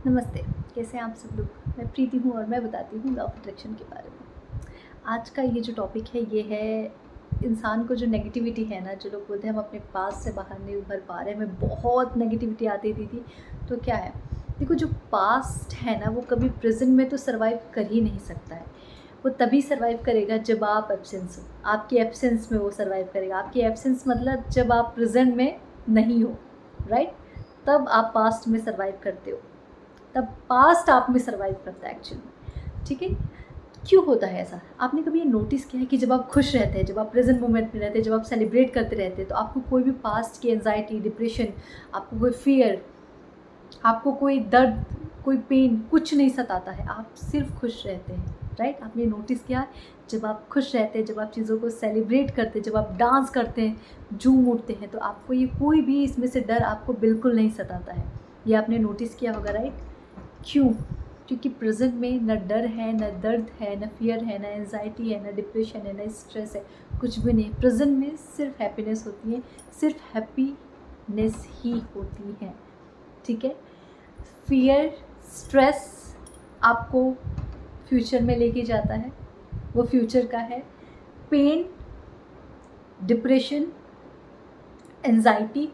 नमस्ते, कैसे हैं आप सब लोग। मैं प्रीति हूँ और मैं बताती हूँ लॉ ऑफ अट्रैक्शन के बारे में। आज का ये जो टॉपिक है ये है इंसान को जो नेगेटिविटी है ना, जो लोग बोलते हैं हम अपने पास से बाहर नहीं उभर पा रहे, हमें बहुत नेगेटिविटी आती थी। तो क्या है, देखो जो पास्ट है ना वो कभी प्रेजेंट में तो सर्वाइव कर ही नहीं सकता है। वो तभी सर्वाइव करेगा जब आप एब्सेंस हो, आपकी एब्सेंस में वो सर्वाइव करेगा। आपकी एब्सेंस मतलब जब आप प्रेजेंट में नहीं हो, राइट, तब आप पास्ट में सर्वाइव करते हो, तब पास्ट आप में सर्वाइव करता है एक्चुअली। ठीक है, क्यों होता है ऐसा? आपने कभी ये नोटिस किया है कि जब आप खुश रहते हैं, जब आप प्रेजेंट मोमेंट में रहते हैं, जब आप सेलिब्रेट करते रहते हैं, तो आपको कोई भी पास्ट की एंजाइटी, डिप्रेशन, आपको कोई फियर, आपको कोई दर्द, कोई पेन कुछ नहीं सताता है, आप सिर्फ खुश रहते हैं। राइट, आपने नोटिस किया? जब आप खुश रहते हैं, जब आप चीज़ों को सेलिब्रेट करते हैं, जब आप डांस करते हैं, झूम उठते हैं, तो आपको ये कोई भी इसमें से डर आपको बिल्कुल नहीं सताता है। ये आपने नोटिस किया होगा, राइट? क्यों? क्योंकि प्रेजेंट में न डर है, न दर्द है, न फियर है, न एंजाइटी है, न डिप्रेशन है, न स्ट्रेस है, कुछ भी नहीं। प्रेजेंट में सिर्फ हैप्पीनेस होती है, सिर्फ हैप्पीनेस ही होती है। ठीक है, फियर, स्ट्रेस आपको फ्यूचर में लेके जाता है, वो फ्यूचर का है। पेन, डिप्रेशन, एंजाइटी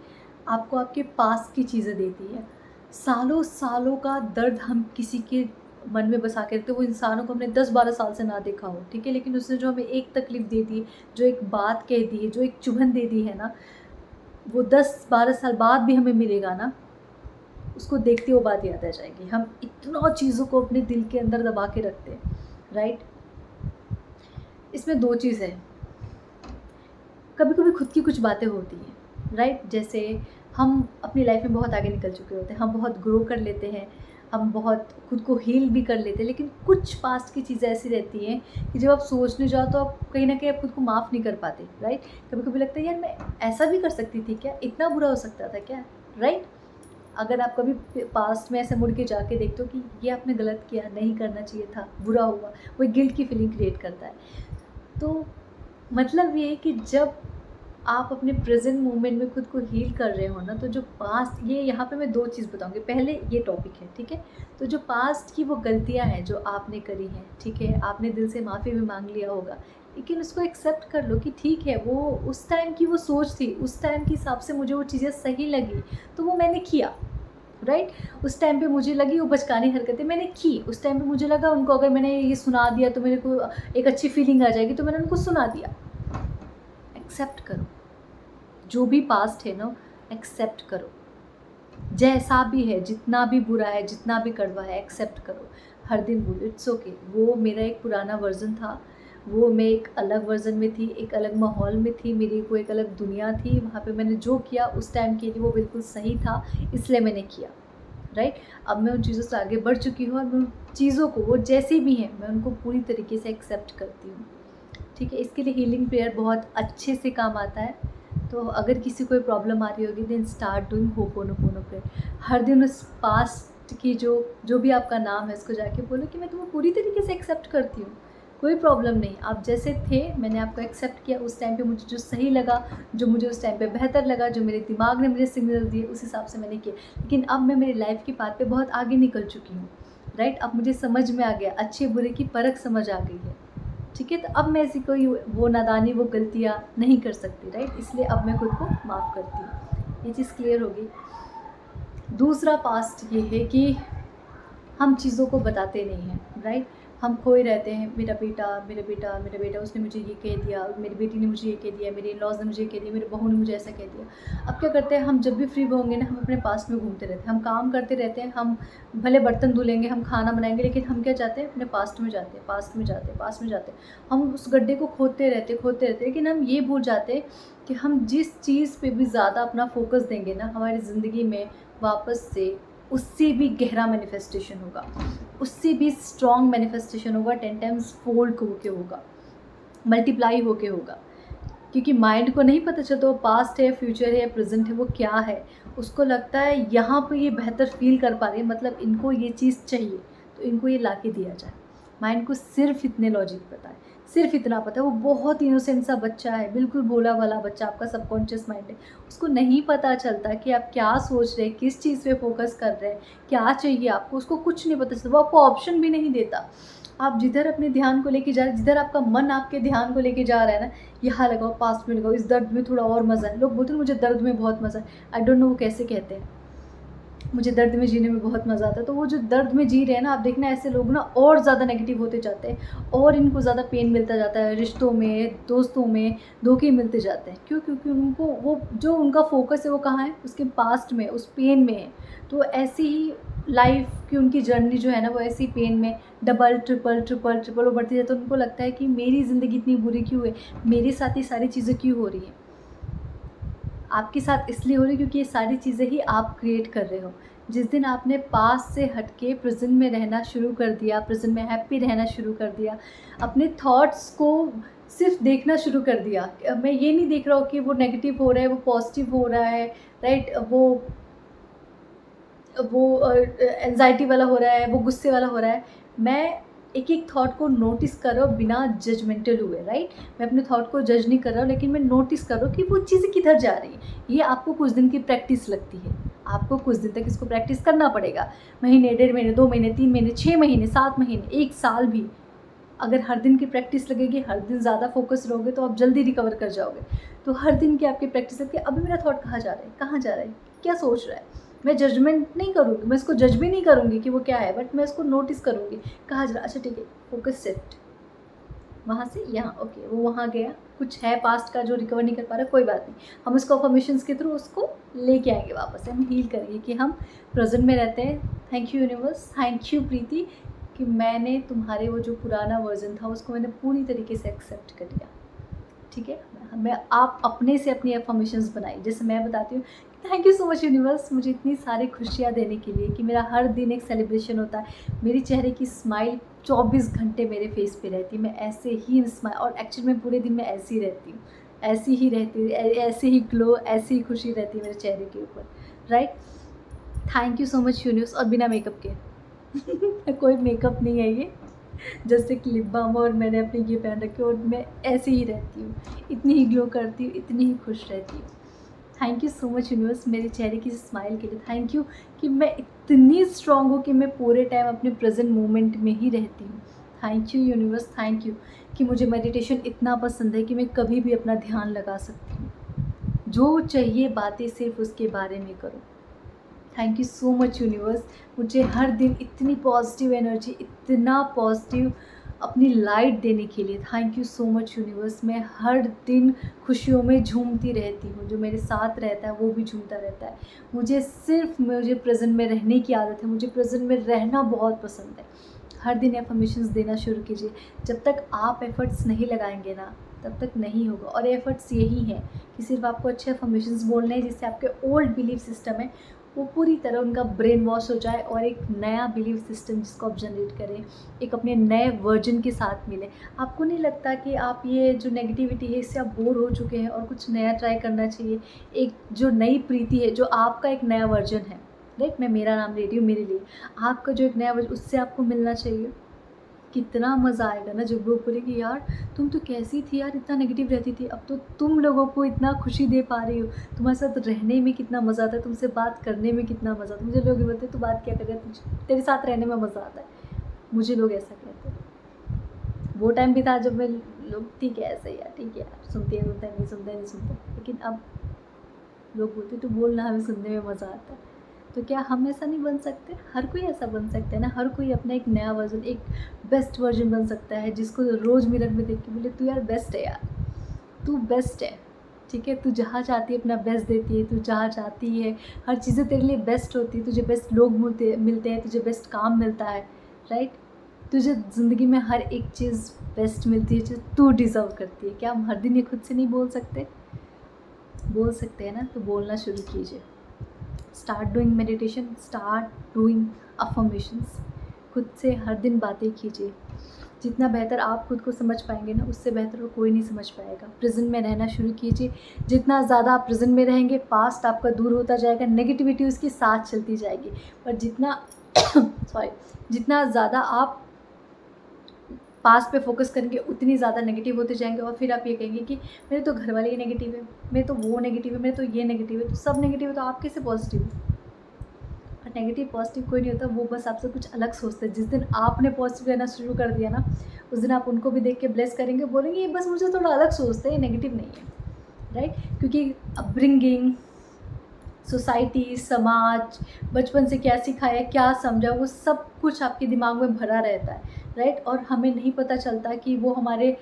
आपको आपके पास की चीज़ें देती है। सालों सालों का दर्द हम किसी के मन में बसा के रखते, वो इंसानों को हमने 10-12 साल से ना देखा हो, ठीक है, लेकिन उसने जो हमें एक तकलीफ़ दे दी, जो एक बात कह दी है, जो एक चुभन दे दी है ना, वो 10-12 साल बाद भी हमें मिलेगा ना, उसको देखते वो बात याद आ जाएगी। हम इतना चीज़ों को अपने दिल के अंदर दबा के रखते हैं, राइट। इसमें 2 चीज़ है, कभी कभी खुद की कुछ बातें होती हैं, राइट। जैसे हम अपनी लाइफ में बहुत आगे निकल चुके होते हैं, हम बहुत ग्रो कर लेते हैं, हम बहुत खुद को हील भी कर लेते हैं, लेकिन कुछ पास्ट की चीज़ें ऐसी रहती हैं कि जब आप सोचने जाओ तो आप कहीं ना कहीं आप खुद को माफ़ नहीं कर पाते, राइट। कभी कभी लगता है यार मैं ऐसा भी कर सकती थी क्या, इतना बुरा हो सकता था क्या, राइट। अगर आप कभी पास्ट में ऐसे मुड़ के जाके देखते हो कि ये आपने गलत किया, नहीं करना चाहिए था, बुरा हुआ, वो एक गिल्ट की फीलिंग क्रिएट करता है। तो मतलब ये है कि जब आप अपने प्रेजेंट मोमेंट में खुद को हील कर रहे हो ना, तो जो पास्ट, ये यहाँ पे मैं 2 चीज़ बताऊँगी। पहले ये टॉपिक है, ठीक है। तो जो पास्ट की वो गलतियाँ हैं जो आपने करी हैं, ठीक है, आपने दिल से माफ़ी भी मांग लिया होगा, लेकिन उसको एक्सेप्ट कर लो कि ठीक है, वो उस टाइम की वो सोच थी, उस टाइम के हिसाब से मुझे वो चीज़ें सही लगी, तो वो मैंने किया, राइट। उस टाइम पे मुझे लगी वो बचकानी हरकतें मैंने की, उस टाइम पे मुझे लगा उनको अगर मैंने ये सुना दिया तो मेरे को एक अच्छी फीलिंग आ जाएगी, तो मैंने उनको सुना दिया। एक्सेप्ट करो, जो भी पास्ट है ना, एक्सेप्ट करो, जैसा भी है, जितना भी बुरा है, जितना भी कड़वा है, एक्सेप्ट करो। हर दिन बोलो इट्स ओके, वो मेरा एक पुराना वर्जन था, वो मैं एक अलग वर्जन में थी, एक अलग माहौल में थी, मेरी को एक अलग दुनिया थी, वहाँ पे मैंने जो किया उस टाइम के लिए वो बिल्कुल सही था, इसलिए मैंने किया, राइट। अब मैं उन चीज़ों से आगे बढ़ चुकी हूँ और मैं उन चीज़ों को, वो जैसी भी हैं, मैं उनको पूरी तरीके से एक्सेप्ट करती हूँ, ठीक है। इसके लिए हीलिंग प्रेयर बहुत अच्छे से काम आता है। तो अगर किसी को प्रॉब्लम आ रही होगी, then start doing ho'oponopono prayer. हर दिन उस पास्ट की जो जो भी आपका नाम है उसको जाके बोलो कि मैं तुम्हें पूरी तरीके से एक्सेप्ट करती हूँ, कोई प्रॉब्लम नहीं, आप जैसे थे मैंने आपको एक्सेप्ट किया। उस टाइम पे मुझे जो सही लगा, जो मुझे उस टाइम पे बेहतर लगा, जो मेरे दिमाग ने मुझे सिग्नल दिए, उस हिसाब से मैंने किया। लेकिन अब मैं मेरी लाइफ की पाथ पे बहुत आगे निकल चुकी हूँ, राइट। अब मुझे समझ में आ गया, अच्छे बुरे की परख समझ आ गई है, ठीक है। तो अब मैं ऐसी कोई वो नादानी, वो गलतियाँ नहीं कर सकती, राइट। इसलिए अब मैं खुद को माफ़ करती हूँ, ये चीज़ क्लियर होगी। दूसरा पास्ट ये है कि हम चीज़ों को बताते नहीं हैं, राइट। हम खोए रहते हैं, मेरा बेटा, मेरा बेटा, मेरा बेटा, उसने मुझे ये कह दिया, मेरी बेटी ने मुझे ये कह दिया, मेरे इन-लॉज़ ने मुझे ये कह दिया, मेरी बहू ने मुझे ऐसा कह दिया। अब क्या करते हैं हम, जब भी फ्री होंगे ना, हम अपने पास्ट में घूमते रहते हैं, हम काम करते रहते हैं, हम भले बर्तन धुलेंगे, हम खाना बनाएंगे, लेकिन हम क्या चाहते हैं, अपने पास्ट में जाते हैं, पास्ट में जाते हैं, पास्ट में जाते हैं। हम उस गड्ढे को खोदते रहते, लेकिन हम ये भूल जाते हैं कि हम जिस चीज़ पे भी ज़्यादा अपना फोकस देंगे ना, हमारी ज़िंदगी में वापस से उससे भी गहरा मैनिफेस्टेशन होगा, उससे भी स्ट्रॉन्ग मैनिफेस्टेशन होगा, 10 टाइम्स फोल्ड होके होगा, मल्टीप्लाई होके होगा। क्योंकि माइंड को नहीं पता चलता वो पास्ट है, फ्यूचर है या प्रेजेंट है, वो क्या है। उसको लगता है यहाँ पे ये बेहतर फील कर पा रही है, मतलब इनको ये चीज़ चाहिए, तो इनको ये ला के दिया जाए। माइंड को सिर्फ इतने लॉजिक पता है, सिर्फ इतना पता है। वो बहुत इनोसेंट सा बच्चा है, बिल्कुल भोला भाला बच्चा, आपका सबकॉन्शियस माइंड है। उसको नहीं पता चलता कि आप क्या सोच रहे हैं, किस चीज़ पे फोकस कर रहे हैं, क्या चाहिए आपको, उसको कुछ नहीं पता चलता। वो आपको ऑप्शन भी नहीं देता। आप जिधर अपने ध्यान को लेके जा रहे हैं, जिधर आपका मन आपके ध्यान को लेके जा रहा है ना, यहाँ लगाओ, पास में लगाओ, इस दर्द में थोड़ा और मज़ा है। लोग बोलते हैं मुझे दर्द में बहुत मज़ा है। आई डोंट नो वो कैसे कहते हैं। मुझे दर्द में जीने में बहुत मज़ा आता है। तो वो जो दर्द में जी रहे हैं ना, आप देखना ऐसे लोग ना और ज़्यादा नेगेटिव होते जाते हैं और इनको ज़्यादा पेन मिलता जाता है, रिश्तों में, दोस्तों में धोखे मिलते जाते हैं। क्यों? क्योंकि उनको वो जो उनका फोकस है वो कहाँ है? उसके पास्ट में, उस पेन में है। तो ऐसी ही लाइफ की उनकी जर्नी जो है ना, वो ऐसी पेन में डबल ट्रिपल ट्रिपल ट्रिपल वो बढ़ती जाती है। तो उनको लगता है कि मेरी ज़िंदगी इतनी बुरी क्यों है, मेरे साथ ये सारी चीज़ें क्यों हो रही हैं। आपके साथ इसलिए हो रही है क्योंकि ये सारी चीज़ें ही आप क्रिएट कर रहे हो। जिस दिन आपने पास्ट से हटके प्रेज़ेंट में रहना शुरू कर दिया, प्रेज़ेंट में हैप्पी रहना शुरू कर दिया, अपने थॉट्स को सिर्फ़ देखना शुरू कर दिया। मैं ये नहीं देख रहा हूँ कि वो नेगेटिव हो रहा है, वो पॉज़िटिव हो रहा है, राइट? वो एंग्ज़ायटी वाला हो रहा है, वो गुस्से वाला हो रहा है। मैं एक-एक थॉट को नोटिस कर रहा हूँ बिना जजमेंटल हुए, राइट? मैं अपने थॉट को जज नहीं कर रहा हूँ, लेकिन मैं नोटिस कर रहा हूँ कि वो चीज़ें किधर जा रही हैं। ये आपको कुछ दिन की प्रैक्टिस लगती है। आपको कुछ दिन तक इसको प्रैक्टिस करना पड़ेगा। महीने, डेढ़ महीने, 2 महीने, 3 महीने, 6 महीने, 7 महीने, 1 साल भी। अगर हर दिन की प्रैक्टिस लगेगी, हर दिन ज़्यादा फ़ोकस रहोगे तो आप जल्दी रिकवर कर जाओगे। तो हर दिन की आपकी प्रैक्टिस लगती है, अभी मेरा थॉट कहाँ जा रहा है? कहाँ जा रहा है? क्या सोच रहा है? मैं जजमेंट नहीं करूँगी, मैं इसको जज भी नहीं करूँगी कि वो क्या है, बट मैं इसको नोटिस करूँगी, कहाँ जा रहा है? अच्छा ठीक है, फ़ोकस शिफ्ट, वहाँ से यहाँ, ओके, वो वहाँ गया, कुछ है पास्ट का जो रिकवर नहीं कर पा रहा, कोई बात नहीं। हम उसको अफ़र्मेशंस के थ्रू उसको लेके आएँगे वापस से, हम हील करेंगे कि हम प्रेज़ेंट में रहते हैं। Thank you universe, thank you Preeti कि मैंने तुम्हारे वो जो पुराना वर्ज़न था उसको मैंने पूरी तरीके से एक्सेप्ट कर लिया। ठीक है? मैं आप अपने से अपनी अफ़र्मेशंस बनाइए। जैसे मैं बताती हूँ, thank you so much universe मुझे इतनी सारी खुशियाँ देने के लिए कि मेरा हर दिन एक सेलिब्रेशन होता है। मेरी चेहरे की स्माइल 24 घंटे मेरे फेस पे रहती है। मैं ऐसे ही स्माइल, और एक्चुअली में पूरे दिन मैं ऐसी ही रहती हूँ। ऐसी ही रहती ऐसे ही ग्लो, ऐसी ही खुशी रहती है मेरे चेहरे के ऊपर, right? Thank you so much universe, और बिना मेकअप के कोई मेकअप नहीं है ये। जैसे कि लिप बाम, और मैंने अपने ये पहन रखी है और मैं ऐसे ही रहती हूँ, इतनी ही ग्लो करती हूँ, इतनी ही खुश रहती हूँ। Thank you so much universe मेरे चेहरे की स्माइल के लिए। थैंक यू कि मैं इतनी स्ट्रॉन्ग हूँ कि मैं पूरे टाइम अपने प्रेजेंट मोमेंट में ही रहती हूँ। Thank you universe, thank you कि मुझे मेडिटेशन इतना पसंद है कि मैं कभी भी अपना ध्यान लगा सकती हूँ। जो चाहिए बातें सिर्फ उसके बारे में करो। Thank you so much universe मुझे हर दिन इतनी पॉजिटिव एनर्जी, इतना पॉजिटिव अपनी लाइट देने के लिए। Thank you so much universe. मैं हर दिन खुशियों में झूमती रहती हूँ, जो मेरे साथ रहता है वो भी झूमता रहता है। मुझे प्रेजेंट में रहने की आदत है, मुझे प्रेजेंट में रहना बहुत पसंद है। हर दिन एफर्मेशंस देना शुरू कीजिए। जब तक आप एफ़र्ट्स नहीं लगाएंगे ना, तब तक नहीं होगा। और एफ़र्ट्स यही हैं कि सिर्फ आपको अच्छे एफर्मेशंस बोलने हैं, जिससे आपके ओल्ड बिलीफ सिस्टम है वो पूरी तरह उनका ब्रेन वॉश हो जाए और एक नया बिलीफ सिस्टम जिसको आप जनरेट करें, एक अपने नए वर्जन के साथ मिले। आपको नहीं लगता कि आप ये जो नेगेटिविटी है इससे आप बोर हो चुके हैं और कुछ नया ट्राई करना चाहिए? एक जो नई प्रीति है, जो आपका एक नया वर्जन है, राइट? मैं मेरा नाम ले रही हूँ मेरे लिए, आपका जो एक नया वर्जन, उससे आपको मिलना चाहिए। कितना मज़ा आएगा ना जब लोग बोले कि यार तुम तो कैसी थी यार, इतना नेगेटिव रहती थी, अब तो तुम लोगों को इतना खुशी दे पा रही हो, तुम्हारे साथ रहने में कितना मज़ा आता है, तुमसे बात करने में कितना मज़ा आता है। मुझे लोग ये बोलते हैं तू बात क्या कर रहा है, तेरे साथ रहने में मज़ा आता है। मुझे लोग ऐसा कहते हैं। वो टाइम भी था जब मैं, लोग ठीक है ऐसा ही यार, ठीक है यार, सुनते हैं सुनते हैं, नहीं सुनते नहीं सुनते, लेकिन अब लोग बोलते तू बोलना, हमें सुनने में मज़ा आता है। तो क्या हम ऐसा नहीं बन सकते? हर कोई ऐसा बन सकता है ना, हर कोई अपना एक नया वर्जन, एक बेस्ट वर्जन बन सकता है, जिसको रोज़ मिरर में देख के बोले तू यार बेस्ट है यार, तू बेस्ट है, ठीक है? तू जहाँ चाहती है अपना बेस्ट देती है, तू जहाँ चाहती है हर चीज़ें तेरे लिए बेस्ट होती है, तुझे बेस्ट लोग मिलते हैं, तुझे बेस्ट काम मिलता है, राइट? तुझे ज़िंदगी में हर एक चीज़ बेस्ट मिलती है जो तू डिज़र्व करती है। क्या हम हर दिन ये खुद से नहीं बोल सकते? बोल सकते हैं ना, तो बोलना शुरू कीजिए। Start doing meditation, start doing affirmations. खुद से हर दिन बातें कीजिए। जितना बेहतर आप खुद को समझ पाएंगे ना, उससे बेहतर और कोई नहीं समझ पाएगा। प्रेजेंट में रहना शुरू कीजिए। जितना ज़्यादा आप प्रेजेंट में रहेंगे, पास्ट आपका दूर होता जाएगा, नेगेटिविटी उसके साथ चलती जाएगी। पर जितना सॉरी, जितना ज़्यादा आप पास्ट पे फोकस करेंगे उतनी ज़्यादा नेगेटिव होते जाएंगे, और फिर आप ये कहेंगे कि मेरे तो घर वाले ही नेगेटिव है, मेरे तो वो नेगेटिव है, मेरे तो ये नेगेटिव है, तो सब नेगेटिव है तो आप कैसे पॉजिटिव है? और नेगेटिव पॉजिटिव कोई नहीं होता, वो बस आपसे कुछ अलग सोचते हैं। जिस दिन आपने पॉजिटिव रहना शुरू कर दिया ना, उस दिन आप उनको भी देख के ब्लेस करेंगे, बोलेंगे ये बस मुझे थोड़ा अलग सोचते हैं, नेगेटिव नहीं है, राइट? क्योंकि अपब्रिंगिंग, सोसाइटी, समाज, बचपन से क्या सिखाया, क्या समझा, वो सब कुछ आपके दिमाग में भरा रहता है, राइट? और हमें नहीं पता चलता कि वो हमारे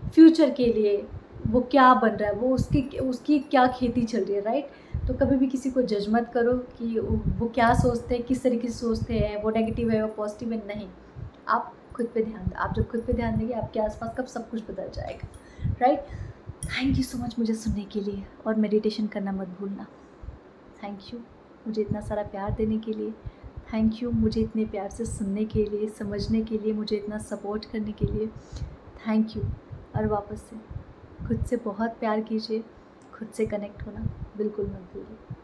फ्यूचर के लिए वो क्या बन रहा है, वो उसकी उसकी क्या खेती चल रही है, राइट? तो कभी भी किसी को जज मत करो कि वो क्या सोचते हैं, किस तरीके से सोचते हैं, वो नेगेटिव है, वो पॉजिटिव है, नहीं। आप खुद पे ध्यान आप जब खुद पे ध्यान देंगे, आपके आसपास का सब कुछ बदल जाएगा, right? Thank you so much मुझे सुनने के लिए, और मेडिटेशन करना मत भूलना। थैंक यू मुझे इतना सारा प्यार देने के लिए, थैंक यू मुझे इतने प्यार से सुनने के लिए, समझने के लिए, मुझे इतना सपोर्ट करने के लिए, थैंक यू। और वापस से खुद से बहुत प्यार कीजिए, खुद से कनेक्ट होना बिल्कुल मत भूलिए।